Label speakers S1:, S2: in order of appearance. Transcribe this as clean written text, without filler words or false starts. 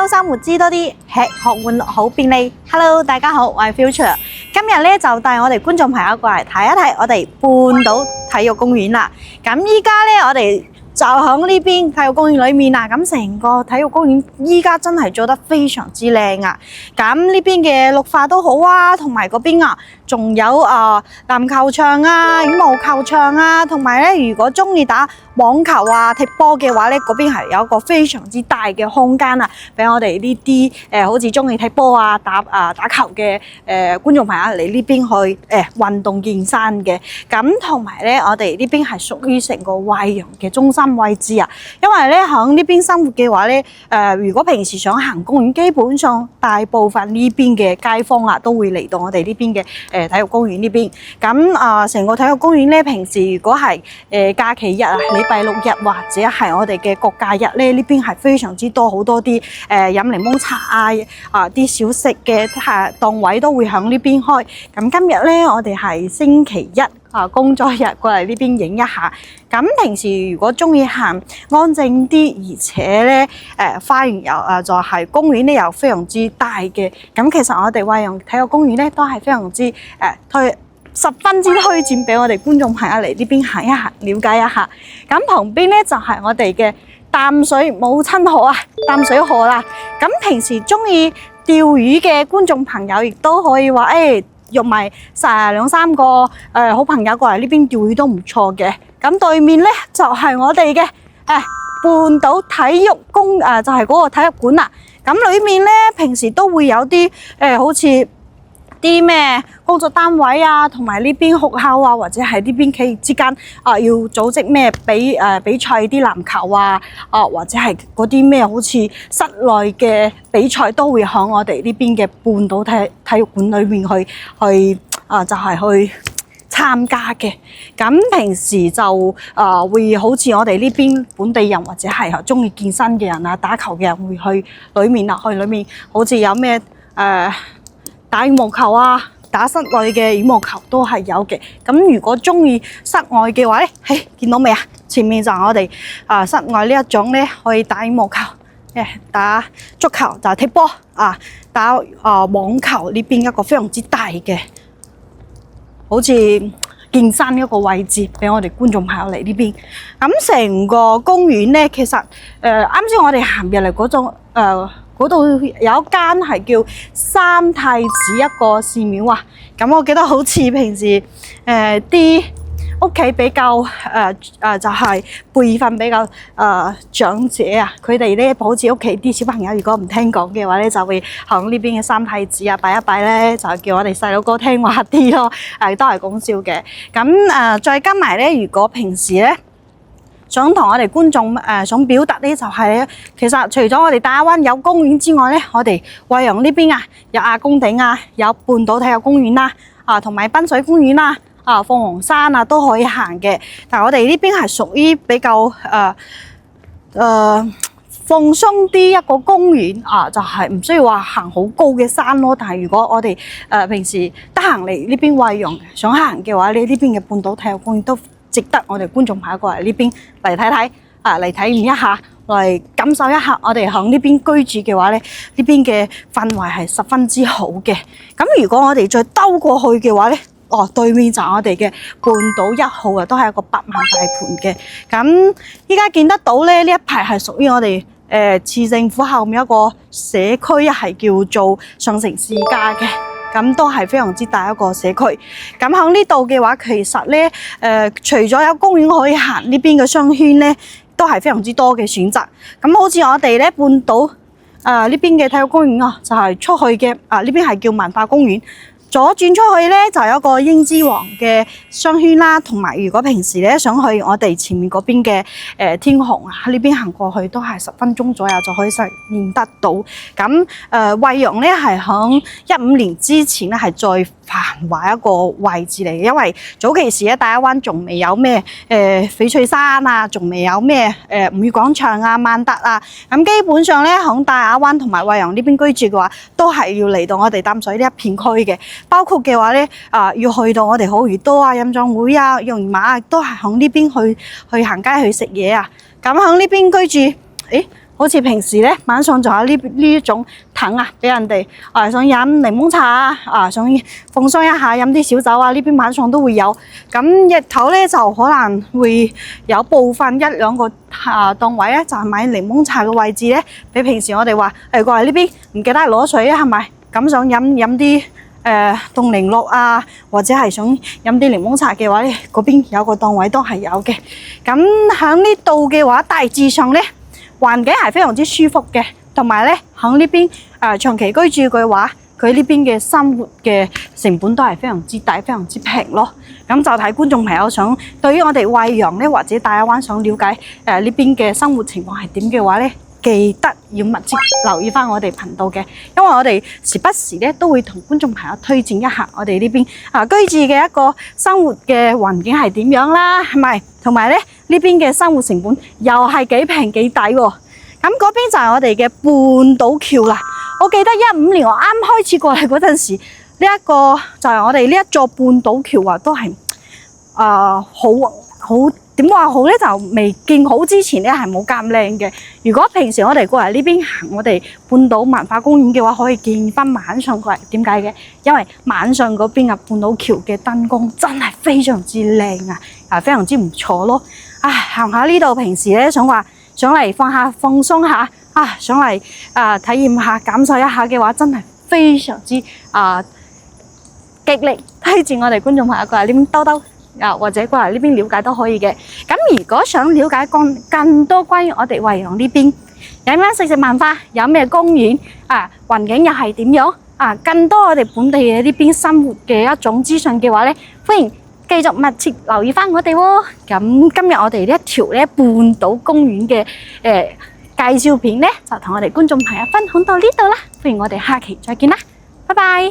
S1: 州生活知多啲，吃喝玩樂好便利。Hello， 大家好，我係 Future。今日咧就帶我哋觀眾朋友過嚟睇一睇我哋半島體育公園啦。咁依家咧我哋就喺呢邊體育公園裏面啊，咁成個體育公園依家真係做得非常之靚啊！咁呢邊嘅綠化都好啊，同埋嗰邊啊，仲有籃球場啊、羽毛球場啊，同埋咧，如果中意打網球啊、踢波嘅話咧，嗰邊係有一個非常之大嘅空間啊，俾我哋呢啲好似中意踢波啊、打球嘅觀眾朋友嚟呢邊去運動健身嘅。咁同埋咧，我哋呢邊係屬於成個惠陽嘅中心位置啊，因為咧喺呢邊生活嘅話咧，如果平時想行公園，基本上大部分呢邊嘅街坊啊，都會嚟到我哋呢邊嘅體育公園呢邊。咁成個體育公園咧，平時如果係假期日啊，禮拜六日或者係我哋嘅國假日咧，呢邊係非常之多好多啲飲檸檬茶啊啲小食嘅檔位都會喺呢邊開。咁今日咧，我哋係星期一。工作日過嚟呢邊影一下。咁平時如果中意行安靜啲，而且咧花園又就係公園咧又非常之大嘅。咁其實我哋惠陽體育公園咧都係非常之十分之推薦俾我哋觀眾朋友嚟呢邊行一行，了解一下。咁旁邊咧就係我哋嘅淡水母親河啊，淡水河啦。咁平時中意釣魚嘅觀眾朋友亦都可以話約埋兩三個好朋友過嚟呢邊釣魚都唔錯嘅。咁對面咧就係我哋嘅半島體育公就係嗰個體育館啦。咁裏面咧平時都會有啲好似啲咩工作單位啊，同埋呢邊學校啊，或者係呢邊企業之間要組織咩比賽啲籃球啊，或者係嗰啲咩好似室內嘅比賽都會喺我哋呢邊嘅半島體育館裏面去就係去參加嘅。咁平時就會好似我哋呢邊本地人或者係中意健身嘅人啊、打球嘅人會去裏面啊，去裏面好似有咩打羽毛球啊，打室內嘅羽毛球都係有嘅。咁如果中意室外嘅話咧，見到未啊？前面就係我哋室外呢一種咧，可以打羽毛球、打足球就係踢波打網球呢邊一個非常之大嘅，好似健身一個位置俾我哋觀眾朋友嚟呢邊。咁成個公園咧，其實啱先我哋行入嚟嗰種嗰度有一間係叫三太子一個寺廟啊。咁我記得好似平時啲屋企比較就係輩分比較長者啊，佢哋咧好似屋企啲小朋友如果唔聽講嘅話咧，就會響呢邊嘅三太子啊拜一拜咧，就叫我哋細佬哥聽話啲咯。都係講笑嘅。咁再加埋咧，如果平時咧想同我哋觀眾想表達咧，就係咧，其實除咗我哋大亞灣有公園之外咧，我哋惠陽呢邊有亞公頂啊，有半島體育公園啦，同埋濱水公園啦，鳳凰山都可以行嘅。但係我哋呢邊係屬於比較放鬆啲一個公園就係唔需要話行好高嘅山咯。但係如果我哋平時得閒嚟呢邊惠陽想行嘅話，你呢邊嘅半島體育公園都值得我哋觀眾朋友過嚟呢邊嚟睇睇嚟體驗一下，嚟感受一下我哋喺呢邊居住嘅話咧，呢邊嘅氛圍係十分之好嘅。咁如果我哋再兜過去嘅話咧，對面就係我哋嘅半島1號都係一個8萬大盤嘅。咁依家見得到咧，呢一排係屬於我哋市政府後面一個社區，係叫做上城世家嘅。咁都係非常之大一個社區。咁喺呢度嘅話，其實咧除咗有公園可以行，呢邊嘅商圈咧都係非常之多嘅選擇。咁好似我哋咧半島呢邊嘅體育公園就係出去嘅呢邊係叫文化公園。左轉出去咧就有一個英之王嘅商圈啦，同埋如果平時咧想去我哋前面嗰邊嘅天虹呢邊行過去都係10分鐘左右就可以實現得到。咁惠陽咧係響15年之前咧係最繁華一個位置嚟嘅，因為早期時咧大亞灣仲未有咩翡翠山仲未有咩吳語廣場萬達咁基本上咧響大亞灣同埋惠陽呢邊居住嘅話，都係要嚟到我哋淡水呢一片區嘅。包括嘅話咧，要去到我哋好嶼多飲莊會容宜馬都係響呢邊去行街去食嘢咁響呢邊居住，好似平時咧晚上仲有呢種凳啊，俾人哋想飲檸檬茶啊，想放鬆一下飲啲小酒啊，呢邊晚上都會有。咁日頭咧就可能會有部分一兩個檔位咧，就係買檸檬茶嘅位置咧，比平時我哋話過嚟呢邊唔記得攞水啊，係咪？咁想飲啲凍檸樂啊，或者係想飲啲檸檬茶嘅話咧，嗰邊有個檔位都係有嘅。咁喺呢度嘅話，大致上咧環境係非常之舒服嘅，同埋咧喺呢邊長期居住嘅話，佢呢邊嘅生活嘅成本都係非常之低、非常之平咯。咁就睇觀眾朋友想對於我哋惠陽咧或者大亞灣想了解呢邊嘅生活情況係點嘅話咧，記得要密切留意翻我哋頻道嘅，因為我哋時不時咧都會同觀眾朋友推薦一下我哋呢邊居住嘅一個生活嘅環境係點樣啦，係咪？同埋咧呢邊嘅生活成本又係幾平幾抵喎。咁嗰邊就係我哋嘅半島橋啦。我記得15年我啱開始過嚟嗰陣時，呢一個就係我哋呢一座半島橋啊，都係好點話好咧？就未建好之前咧係冇咁靚嘅。如果平時我哋過嚟呢邊行我哋半島文化公園嘅話，可以見翻晚上過嚟。點解嘅？因為晚上嗰邊嘅半島橋嘅燈光真係非常之靚啊，非常之唔錯咯。行下呢度，平時咧想嚟放鬆下想嚟體驗下、感受一下嘅話，真係非常之極力推薦我哋觀眾朋友過嚟呢邊兜兜。或者過嚟呢邊了解都可以嘅。咁如果想了解更多關於我哋惠陽呢邊飲飲食食文化，有咩公園環境又係點樣更多我哋本地嘅呢邊生活嘅一種資訊嘅話咧，歡迎繼續密切留意翻我哋喎。咁今日我哋呢一條咧半島公園嘅介紹片咧，就同我哋觀眾朋友分享到呢度啦。歡迎我哋下期再見啦，拜拜。